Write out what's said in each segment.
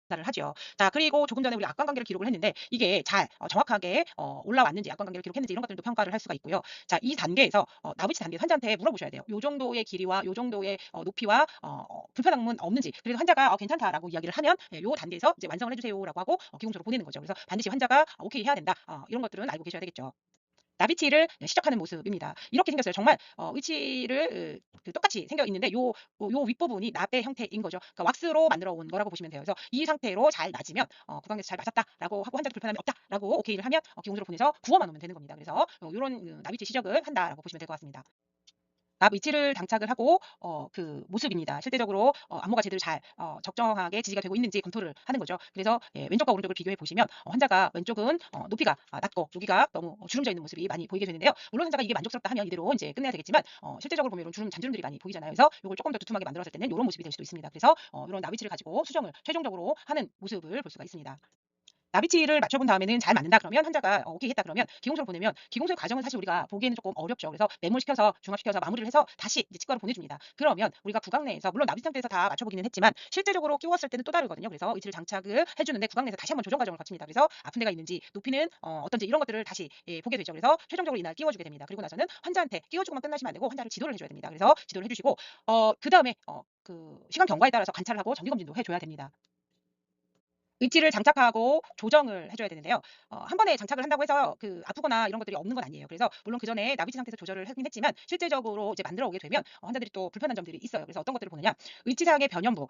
검사를 하죠. 자, 그리고 조금 전에 우리 악관관계를 기록을 했는데 이게 잘 정확하게 올라왔는지 악관관계를 기록했는지 이런 것들도 평가를 할 수가 있고요. 자, 이 단계에서 나비치 단계 환자한테 물어보셔야 돼요. 요 정도의 길이와 요 정도의 높이와 불편함은 없는지. 그래서 환자가 괜찮다라고 이야기를 하면 요 단계에서 이제 완성을 해주세요라고 하고 기공소로 보내는 거죠. 그래서 반드시 환자가 오케이 해야 된다. 이런 것들은 알고 계셔야 되겠죠. 나비치를 시작하는 모습입니다. 이렇게 생겼어요. 정말 의치를 똑같이 생겨 있는데 요 윗부분이 나배 형태인 거죠. 그러니까 왁스로 만들어 온 거라고 보시면 돼요. 그래서 이 상태로 잘 맞으면 구강에서 잘 맞았다라고 하고 환자도 불편함이 없다라고 오케이를 하면 기공소로 보내서 구워만 오면 되는 겁니다. 그래서 요런 나비치 시작을 한다라고 보시면 될 것 같습니다. 납 위치를 장착을 하고 그 모습입니다. 실제적으로 안모가 제대로 잘 적정하게 지지가 되고 있는지 검토를 하는 거죠. 그래서 왼쪽과 오른쪽을 비교해 보시면 환자가 왼쪽은 높이가 낮고 여기가 너무 주름져 있는 모습이 많이 보이게 되는데요. 물론 환자가 이게 만족스럽다 하면 이대로 이제 끝내야 되겠지만 실제적으로 보면 이런 주름 잔주름들이 많이 보이잖아요. 그래서 이걸 조금 더 두툼하게 만들었을 때는 이런 모습이 될 수도 있습니다. 그래서 이런 납 위치를 가지고 수정을 최종적으로 하는 모습을 볼 수가 있습니다. 나비치를 맞춰본 다음에는 잘 맞는다 그러면 환자가 오케이 했다 그러면 기공소를 보내면 기공소의 과정은 사실 우리가 보기에는 조금 어렵죠. 그래서 매몰시켜서 중합시켜서 마무리를 해서 다시 이제 치과로 보내줍니다. 그러면 우리가 구강 내에서 물론 나비치 상태에서 다 맞춰보기는 했지만 실제적으로 끼웠을 때는 또 다르거든요. 그래서 의치를 장착을 해주는데 구강 내에서 다시 한번 조정 과정을 거칩니다. 그래서 아픈 데가 있는지 높이는 어떤지 이런 것들을 다시 보게 되죠. 그래서 최종적으로 이날 끼워주게 됩니다. 그리고 나서는 환자한테 끼워주고만 끝나시면 안 되고 환자를 지도를 해줘야 됩니다. 그래서 지도를 해주시고 그 다음에 그 시간 경과에 따라서 관찰을 하고 정기검진도 해줘야 됩니다. 의치를 장착하고 조정을 해줘야 되는데요. 한 번에 장착을 한다고 해서 그 아프거나 이런 것들이 없는 건 아니에요. 그래서 물론 그 전에 나비치 상태에서 조절을 하긴 했지만 실제적으로 이제 만들어 오게 되면 환자들이 또 불편한 점들이 있어요. 그래서 어떤 것들을 보느냐, 의치상의 변연부,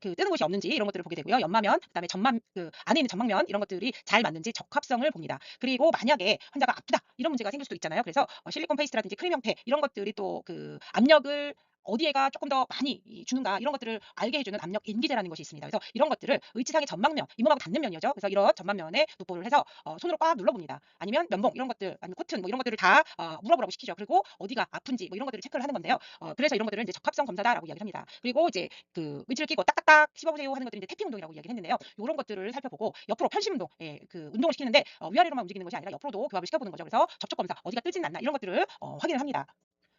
그 뜨는 곳이 없는지 이런 것들을 보게 되고요. 연마면, 그다음에 전만 그 안에 있는 점막면 이런 것들이 잘 맞는지 적합성을 봅니다. 그리고 만약에 환자가 아프다 이런 문제가 생길 수도 있잖아요. 그래서 실리콘 페이스트라든지 크림 형태 이런 것들이 또 그 압력을 어디에가 조금 더 많이 주는가 이런 것들을 알게 해주는 압력 인기제라는 것이 있습니다. 그래서 이런 것들을 의치상의 전막면, 잇몸하고 닿는 면이죠. 그래서 이런 전막면에 도포를 해서 손으로 꽉 눌러봅니다. 아니면 면봉 이런 것들, 아니면 코튼 뭐 이런 것들을 다 물어보라고 시키죠. 그리고 어디가 아픈지 뭐 이런 것들을 체크를 하는 건데요. 그래서 이런 것들은 이제 적합성 검사다라고 이야기를 합니다. 그리고 이제 그 의치를 끼고 딱딱딱 씹어보세요 하는 것들이 이제 태핑 운동이라고 이야기를 했는데요. 이런 것들을 살펴보고 옆으로 편심 운동, 그 운동을 시키는데 위아래로만 움직이는 것이 아니라 옆으로도 교합을 시켜보는 거죠. 그래서 접촉 검사 어디가 뜨진 않나 이런 것들을 확인을 합니다.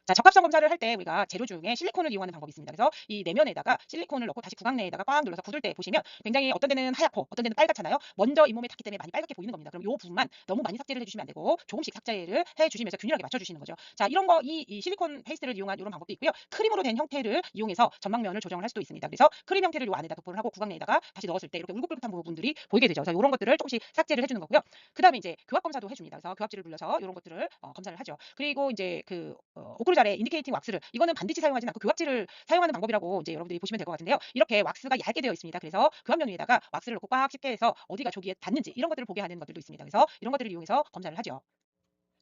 자, 적합성 검사를 할 때 우리가 재료 중에 실리콘을 이용하는 방법이 있습니다. 그래서 이 내면에다가 실리콘을 넣고 다시 구강 내에다가 꽉 눌러서 굳을 때 보시면 굉장히 어떤 데는 하얗고 어떤 데는 빨갛잖아요. 먼저 잇몸에 닿기 때문에 많이 빨갛게 보이는 겁니다. 그럼 요 부분만 너무 많이 삭제를 해주시면 안 되고 조금씩 삭제를 해주시면서 균일하게 맞춰주시는 거죠. 자, 이런 거 이 실리콘 페이스트를 이용한 이런 방법도 있고요. 크림으로 된 형태를 이용해서 전막면을 조정을 할 수도 있습니다. 그래서 크림 형태를 요 안에다 도포를 하고 구강 내에다가 다시 넣었을 때 이렇게 울긋불긋한 부분들이 보이게 되죠. 그래서 이런 것들을 조금씩 삭제를 해주는 거고요. 그다음에 이제 교합 검사도 해줍니다. 그래서 교합지를 눌러서 이런 것들을 검사를 하죠. 그리고 이제 그 오크루잘의 인디케이팅 왁스를 이거는 반드시 사용하지 않고 교합지를 사용하는 방법이라고 이제 여러분들이 보시면 될 것 같은데요. 이렇게 왁스가 얇게 되어 있습니다. 그래서 교합면 위에다가 왁스를 넣고 꽉 씹게 해서 어디가 조기에 닿는지 이런 것들을 보게 하는 것들도 있습니다. 그래서 이런 것들을 이용해서 검사를 하죠.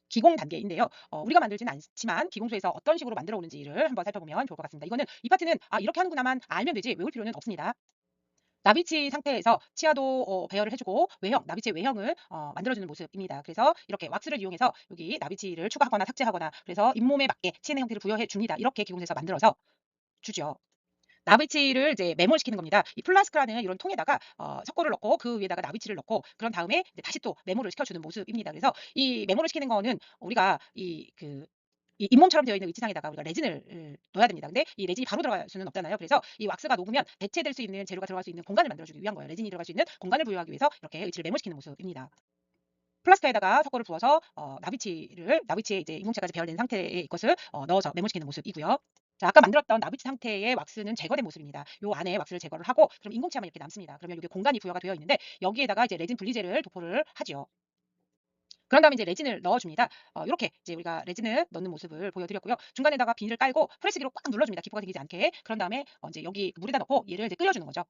기공 단계인데요. 우리가 만들지는 않지만 기공소에서 어떤 식으로 만들어 오는지를 한번 살펴보면 좋을 것 같습니다. 이거는 이 파트는 이렇게 하는구나만 알면 되지 외울 필요는 없습니다. 나비치 상태에서 치아도 배열을 해주고 외형, 나비치의 외형을 만들어주는 모습입니다. 그래서 이렇게 왁스를 이용해서 여기 나비치를 추가하거나 삭제하거나 그래서 잇몸에 맞게 치은의 형태를 부여해 줍니다. 이렇게 기공소에서 만들어서 주죠. 나비치를 이제 매몰시키는 겁니다. 이 플라스크라는 이런 통에다가 석고를 넣고 그 위에다가 나비치를 넣고 그런 다음에 이제 다시 또 매몰을 시켜주는 모습입니다. 그래서 이 매몰을 시키는 거는 우리가 이 잇몸처럼 되어 있는 의치상에다가 우리가 레진을 넣어야 됩니다. 근데 이 레진이 바로 들어갈 수는 없잖아요. 그래서 이 왁스가 녹으면 대체될 수 있는 재료가 들어갈 수 있는 공간을 만들어주기 위한 거예요. 레진이 들어갈 수 있는 공간을 부여하기 위해서 이렇게 의치를 매몰시키는 모습입니다. 플라스크에다가 석고를 부어서 나비치에 이제 인공체까지 배열된 상태의 이것을 넣어서 매몰시키는 모습이고요. 자, 아까 만들었던 나비치 상태의 왁스는 제거된 모습입니다. 요 안에 왁스를 제거를 하고 그럼 인공체만 이렇게 남습니다. 그러면 이게 공간이 부여가 되어 있는데 여기에다가 이제 레진 분리제를 도포를 하지요. 그런 다음에 이제 레진을 넣어줍니다. 이렇게 이제 우리가 레진을 넣는 모습을 보여드렸고요. 중간에다가 비닐을 깔고 프레스기로 꽉 눌러줍니다. 기포가 생기지 않게. 그런 다음에 이제 여기 물에다 넣고 얘를 이제 끓여주는 거죠.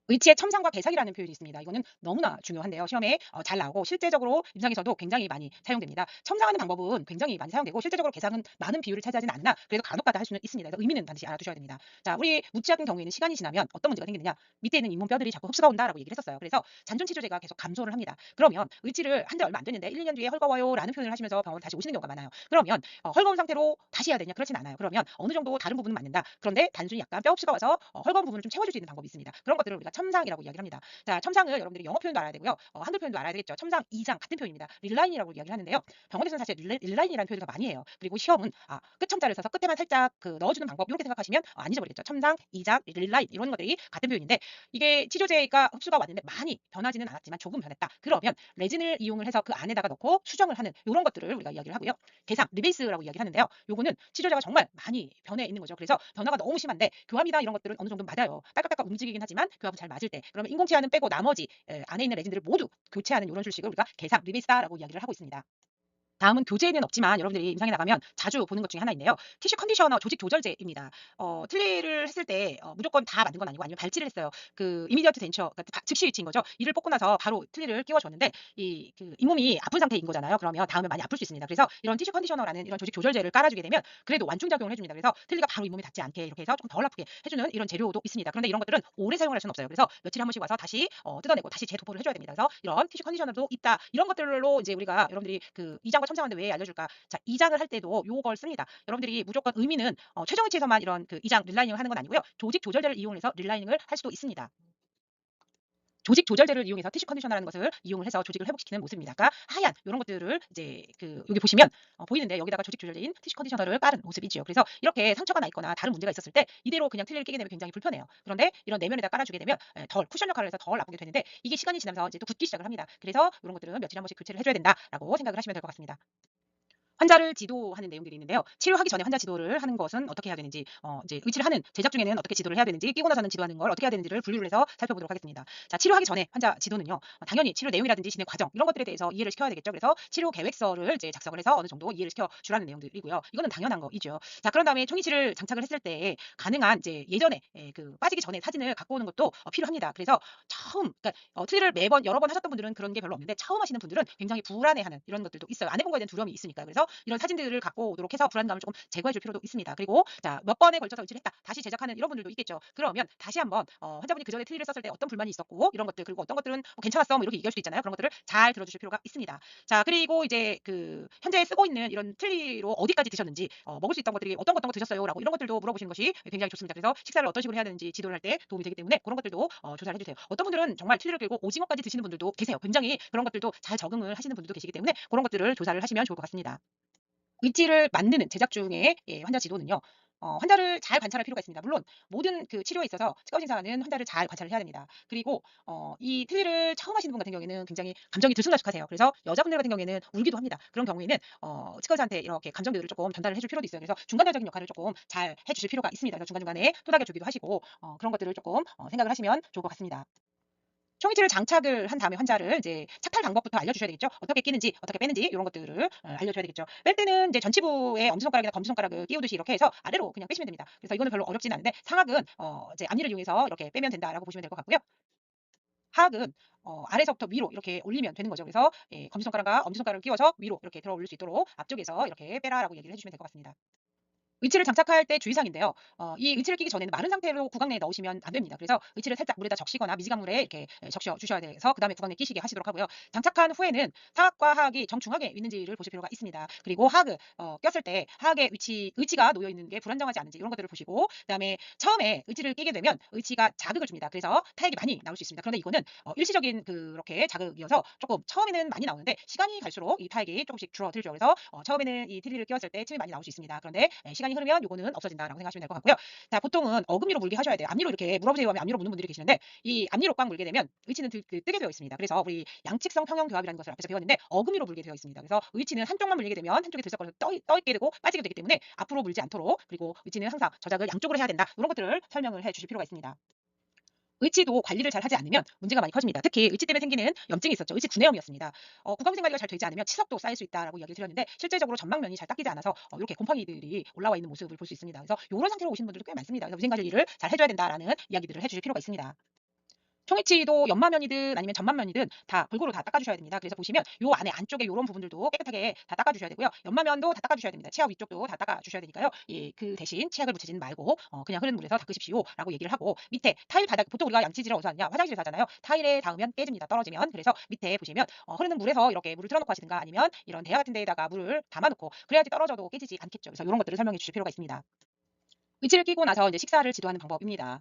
의치의 첨상과 개삭이라는 표현이 있습니다. 이거는 너무나 중요한데요. 시험에 잘 나오고 실제적으로 임상에서도 굉장히 많이 사용됩니다. 첨상하는 방법은 굉장히 많이 사용되고 실제적으로 개삭은 많은 비율을 차지하지는 않으나 그래도 간혹가다 할 수는 있습니다. 그래서 의미는 반드시 알아두셔야 됩니다. 자, 우리 무치 같은 경우에는 시간이 지나면 어떤 문제가 생기느냐? 밑에 있는 잇몸 뼈들이 자꾸 흡수가 온다라고 얘기를 했었어요. 그래서 잔존 치료제가 계속 감소를 합니다. 그러면 의치를 한 지 얼마 안 됐는데 1, 2년 뒤에 헐거워요라는 표현을 하시면서 병원 다시 오시는 경우가 많아요. 그러면 헐거운 상태로 다시 해야 되냐? 그렇진 않아요. 그러면 어느 정도 다른 부분은 맞는다. 그런데 단순히 약간 뼈 흡수가 와서 헐거운 부분을 좀 채워줄 수 있는 방법이 있습니다. 그런 것들을 우리가 첨상이라고 이야기를 합니다. 자, 첨상을 여러분들이 영어 표현도 알아야 되고요. 한글 표현도 알아야 되겠죠. 첨상, 이장 같은 표현입니다. 릴라인이라고 이야기를 하는데요. 병원에서는 사실 릴라인이라는 표현을 더 많이 해요. 그리고 시험은 끝첨자를 써서 끝에만 살짝 넣어주는 방법 이렇게 생각하시면 안 잊어버리겠죠. 첨상, 이장, 릴라인 이런 것들이 같은 표현인데 이게 치료제가 흡수가 왔는데 많이 변하지는 않았지만 조금 변했다. 그러면 레진을 이용을 해서 그 안에다가 넣고 수정을 하는 이런 것들을 우리가 이야기를 하고요. 개상, 리베이스라고 이야기를 하는데요. 요거는 치료제가 정말 많이 변해 있는 거죠. 그래서 변화가 너무 심한데 교합이다 이런 것들은 어느 정도 맞아요. 딸깍딸깍 움직이긴 하지만 교합은 잘 맞을 때 그러면 인공치아는 빼고 나머지 안에 있는 레진들을 모두 교체하는 이런 술식을 우리가 개상, 리베이스다라고 이야기를 하고 있습니다. 다음은 교재에는 없지만 여러분들이 임상에 나가면 자주 보는 것 중에 하나인데요. 티슈 컨디셔너 조직 조절제입니다. 틀니를 했을 때 무조건 다 만든 건 아니고 아니면 발치를 했어요. 그 이미디어트 덴처 그러니까 즉시 위치인 거죠. 이를 뽑고 나서 바로 틀니를 끼워 줬는데 그 잇몸이 아픈 상태인 거잖아요. 그러면 다음에 많이 아플 수 있습니다. 그래서 이런 티슈 컨디셔너라는 이런 조직 조절제를 깔아주게 되면 그래도 완충 작용을 해줍니다. 그래서 틀니가 바로 잇몸에 닿지 않게 이렇게 해서 좀 덜 아프게 해주는 이런 재료도 있습니다. 그런데 이런 것들은 오래 사용할 수는 없어요. 그래서 며칠에 한 번씩 와서 다시 뜯어내고 다시 재도포를 해줘야 됩니다. 그래서 이런 티슈 컨디셔너도 있다. 이런 것들로 이제 우리가 여러분들이 그 이장과 첨상한데 왜 알려줄까? 자, 이장을 할 때도 요걸 씁니다. 여러분들이 무조건 의미는 최종 위치에서만 이런 그 이장 릴라이닝을 하는 건 아니고요. 조직 조절제를 이용해서 릴라이닝을 할 수도 있습니다. 조직 조절제를 이용해서 티슈 컨디셔너라는 것을 이용을 해서 조직을 회복시키는 모습입니다. 아까 하얀 이런 것들을 이제 여기 보시면 보이는데 여기다가 조직 조절제인 티슈 컨디셔너를 깔은 모습이지요. 그래서 이렇게 상처가 나 있거나 다른 문제가 있었을 때 이대로 그냥 틀니를 끼게 되면 굉장히 불편해요. 그런데 이런 내면에다 깔아주게 되면 덜 쿠션 역할을 해서 덜 아프게 되는데 이게 시간이 지나면서 이제 또 굳기 시작을 합니다. 그래서 이런 것들은 며칠에 한 번씩 교체를 해줘야 된다라고 생각을 하시면 될 것 같습니다. 환자를 지도하는 내용들이 있는데요. 치료하기 전에 환자 지도를 하는 것은 어떻게 해야 되는지, 이제 의치를 하는 제작 중에는 어떻게 지도를 해야 되는지, 끼고 나서는 지도하는 걸 어떻게 해야 되는지를 분류를 해서 살펴보도록 하겠습니다. 자, 치료하기 전에 환자 지도는요. 당연히 치료 내용이라든지 진행 과정 이런 것들에 대해서 이해를 시켜야 되겠죠. 그래서 치료 계획서를 이제 작성을 해서 어느 정도 이해를 시켜 주라는 내용들이고요. 이거는 당연한 거이죠. 자, 그런 다음에 총이치를 장착을 했을 때 가능한 이제 예전에 그 빠지기 전에 사진을 갖고 오는 것도 필요합니다. 그래서 처음 그러니까 트리를 매번 여러 번 하셨던 분들은 그런 게 별로 없는데 처음 하시는 분들은 굉장히 불안해하는 이런 것들도 있어요. 안 해본 거에 대한 두려움이 있으니까. 그래서 이런 사진들을 갖고 오도록 해서 불안감을 조금 제거해 줄 필요도 있습니다. 그리고 자, 몇 번에 걸쳐서 의치를 했다. 다시 제작하는 이런 분들도 있겠죠. 그러면 다시 한번 환자분이 그전에 트리를 썼을 때 어떤 불만이 있었고 이런 것들 그리고 어떤 것들은 괜찮았어 뭐 이렇게 얘기할 수도 있잖아요. 그런 것들을 잘 들어주실 필요가 있습니다. 자, 그리고 이제 그 현재 쓰고 있는 이런 트리로 어디까지 드셨는지 먹을 수 있던 것들이 어떤 거 드셨어요라고 이런 것들도 물어보시는 것이 굉장히 좋습니다. 그래서 식사를 어떤 식으로 해야 되는지 지도를 할 때 도움이 되기 때문에 그런 것들도 조사를 해주세요. 어떤 분들은 정말 트리를 끌고 오징어까지 드시는 분들도 계세요. 굉장히 그런 것들도 잘 적응을 하시는 분들도 계시기 때문에 그런 것들을 조사를 하시면 좋을 것 같습니다. 위치를 만드는 제작 중에 환자 지도는요. 환자를 잘 관찰할 필요가 있습니다. 물론 모든 그 치료에 있어서 치과 의사는 환자를 잘 관찰을 해야 됩니다. 그리고 이 틀니를 처음 하시는 분 같은 경우에는 굉장히 감정이 들쑥날쑥하세요. 그래서 여자분들 같은 경우에는 울기도 합니다. 그런 경우에는 치과 의사한테 이렇게 감정들을 조금 전달을 해줄 필요도 있어요. 그래서 중간자적인 역할을 조금 잘 해주실 필요가 있습니다. 그래서 중간중간에 토닥여 주기도 하시고 그런 것들을 조금 생각을 하시면 좋을 것 같습니다. 총이치를 장착을 한 다음에 환자를 이제 착탈 방법부터 알려주셔야 되겠죠. 어떻게 끼는지, 어떻게 빼는지 이런 것들을 알려줘야 되겠죠. 뺄 때는 이제 전치부에 엄지손가락이나 검지손가락을 끼우듯이 이렇게 해서 아래로 그냥 빼시면 됩니다. 그래서 이거는 별로 어렵진 않은데 상악은 이제 앞니를 이용해서 이렇게 빼면 된다라고 보시면 될 것 같고요. 하악은 아래서부터 위로 이렇게 올리면 되는 거죠. 그래서 검지손가락과 엄지손가락을 끼워서 위로 이렇게 들어 올릴 수 있도록 앞쪽에서 이렇게 빼라라고 얘기를 해주시면 될 것 같습니다. 의치를 장착할 때 주의사항인데요. 이 의치를 끼기 전에는 마른 상태로 구강 내에 넣으시면 안 됩니다. 그래서 의치를 살짝 물에다 적시거나 미지근물에 이렇게 적셔 주셔야 돼서 그다음에 구강 내에 끼시게 하시도록 하고요. 장착한 후에는 상악과 하악이 정중하게 있는지를 보실 필요가 있습니다. 그리고 하악을 꼈을 때 하악의 의치가 놓여 있는 게 불안정하지 않은지 이런 것들을 보시고 그다음에 처음에 의치를 끼게 되면 의치가 자극을 줍니다. 그래서 타액이 많이 나올 수 있습니다. 그런데 이거는 일시적인 그렇게 자극이어서 조금 처음에는 많이 나오는데 시간이 갈수록 이 타액이 조금씩 줄어들죠. 그래서 처음에는 이 트리를 끼웠을 때 침이 많이 나올 수 있습니다. 그런데 시간이 흐르면 요거는 없어진다라고 생각하시면 될 것 같고요. 자, 보통은 어금니로 물게 하셔야 돼요. 앞니로 이렇게 물어보세요 하면 앞니로 무는 분들이 계시는데 이 앞니로 꽉 물게 되면 의치는 뜨게 되어 있습니다. 그래서 우리 양측성 평형 교합이라는 것을 앞에서 배웠는데 어금니로 물게 되어 있습니다. 그래서 의치는 한쪽만 물리게 되면 한쪽이 들썩거려서 떠 있게 되고 빠지게 되기 때문에 앞으로 물지 않도록 그리고 의치는 항상 저작을 양쪽으로 해야 된다. 이런 것들을 설명을 해 주실 필요가 있습니다. 의치도 관리를 잘 하지 않으면 문제가 많이 커집니다. 특히 의치 때문에 생기는 염증이 있었죠. 의치 구내염이었습니다. 구강생 관리가 잘 되지 않으면 치석도 쌓일 수 있다라고 이야기를 드렸는데 실제적으로 전망면이 잘 닦이지 않아서 이렇게 곰팡이들이 올라와 있는 모습을 볼 수 있습니다. 그래서 이런 상태로 오시는 분들도 꽤 많습니다. 그래서 위생 관리를 잘 해줘야 된다라는 이야기들을 해주실 필요가 있습니다. 총이치도 연마면이든 아니면 전만면이든 다 골고루 다 닦아주셔야 됩니다. 그래서 보시면 요 안에 안쪽에 요런 부분들도 깨끗하게 다 닦아주셔야 되고요. 연마면도 다 닦아주셔야 됩니다. 치아 위쪽도 다 닦아주셔야 되니까요. 그 대신 치약을 묻히지는 말고 그냥 흐르는 물에서 닦으십시오라고 얘기를 하고 밑에 타일 바닥 보통 우리가 양치질을 어디서 하냐 화장실에서 하잖아요. 타일에 닿으면 깨집니다. 떨어지면 그래서 밑에 보시면 흐르는 물에서 이렇게 물을 틀어놓고 하시든가 아니면 이런 대야 같은 데에다가 물을 담아놓고 그래야지 떨어져도 깨지지 않겠죠. 그래서 이런 것들을 설명해 주실 필요가 있습니다. 의치를 끼고 나서 이제 식사를 지도하는 방법입니다.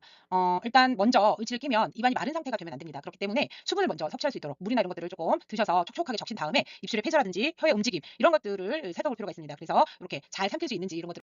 일단 먼저 의치를 끼면 입안이 마른 상태가 되면 안 됩니다. 그렇기 때문에 수분을 먼저 섭취할 수 있도록 물이나 이런 것들을 조금 드셔서 촉촉하게 적신 다음에 입술의 폐쇄라든지 혀의 움직임 이런 것들을 살펴볼 필요가 있습니다. 그래서 이렇게 잘 삼킬 수 있는지 이런 것들